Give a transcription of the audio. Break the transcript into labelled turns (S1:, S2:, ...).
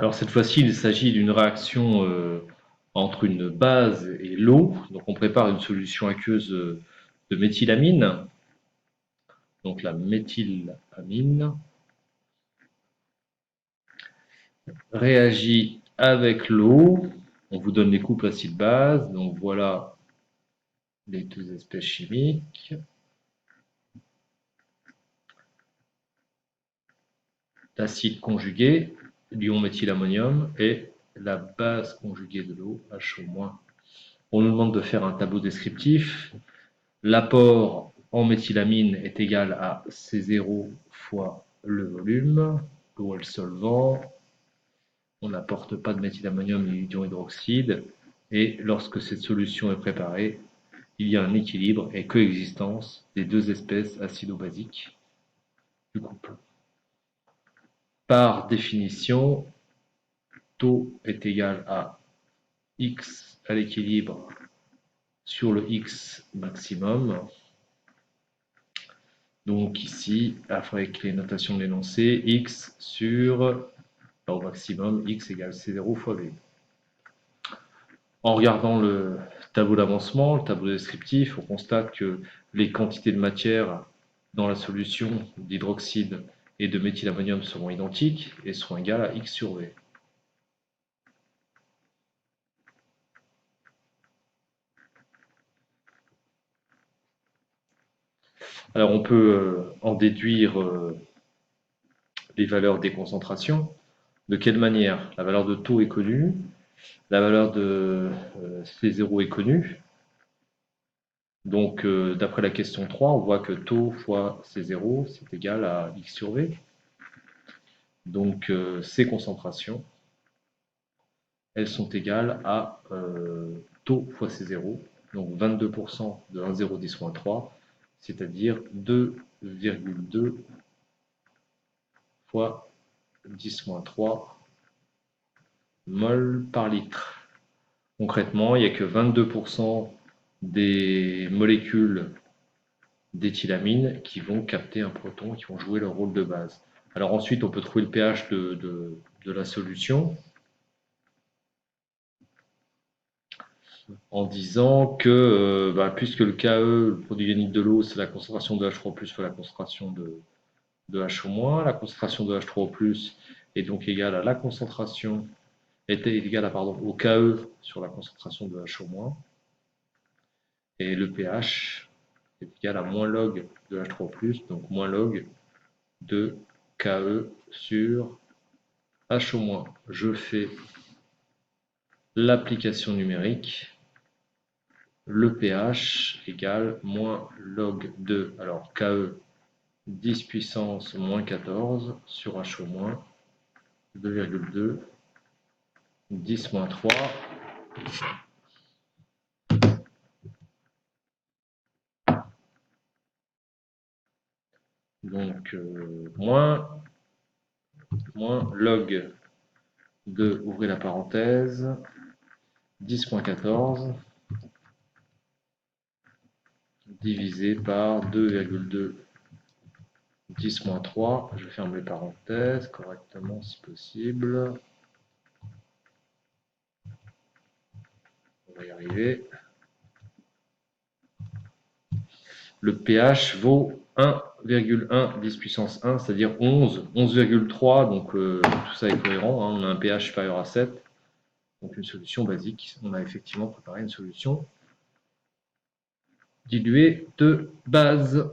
S1: Alors cette fois-ci, il s'agit d'une réaction entre une base et l'eau. Donc on prépare une solution aqueuse de méthylamine. Donc la méthylamine réagit avec l'eau. On vous donne les couples acide-base. Donc voilà les deux espèces chimiques. L'acide conjugué, l'ion méthylammonium, et la base conjuguée de l'eau, HO-. On nous demande de faire un tableau descriptif. L'apport en méthylamine est égal à C0 fois le volume. L'eau est le solvant. On n'apporte pas de méthylammonium ni d'ion hydroxyde. Et lorsque cette solution est préparée, il y a un équilibre et coexistence des deux espèces acido-basiques du couple. Par définition, taux est égal à X à l'équilibre sur le X maximum. Donc ici, avec les notations de l'énoncé, X sur, au maximum, X égale C0 fois V. En regardant le tableau d'avancement, le tableau descriptif, on constate que les quantités de matière dans la solution d'hydroxyde et de méthylammonium seront identiques et seront égales à X sur V. Alors on peut en déduire les valeurs des concentrations. De quelle manière? La valeur de taux est connue, la valeur de C0 est connue. Donc d'après la question 3, on voit que taux fois C0, c'est égal à X sur V. Donc ces concentrations, elles sont égales à taux fois C0, donc 22% de 1,0 10-3, c'est-à-dire 2,2 fois 10-3 mol par litre. Concrètement, il n'y a que 22% des molécules d'éthylamine qui vont capter un proton, qui vont jouer leur rôle de base. Alors ensuite, on peut trouver le pH de la solution en disant que puisque le KE, le produit ionique de l'eau, c'est la concentration de H3+, fois la concentration de HO-, la concentration de H3O+, est donc égale à la concentration, était égale à, pardon, au KE sur la concentration de HO-, et le pH est égal à moins log de H3+, donc moins log de KE sur HO-. Je fais l'application numérique. Le pH égale moins log de, alors KE 10 puissance moins 14 sur HO-, 2,2, 10 moins 3. Donc moins log de, ouvrez la parenthèse, 10 moins 14 divisé par 2,2 10 moins 3, je ferme les parenthèses correctement si possible. On va y arriver. Le pH vaut 1,1 10 puissance 1, c'est-à-dire 11, 11,3, donc tout ça est cohérent, hein, on a un pH supérieur à 7, donc une solution basique. On a effectivement préparé une solution diluée de base.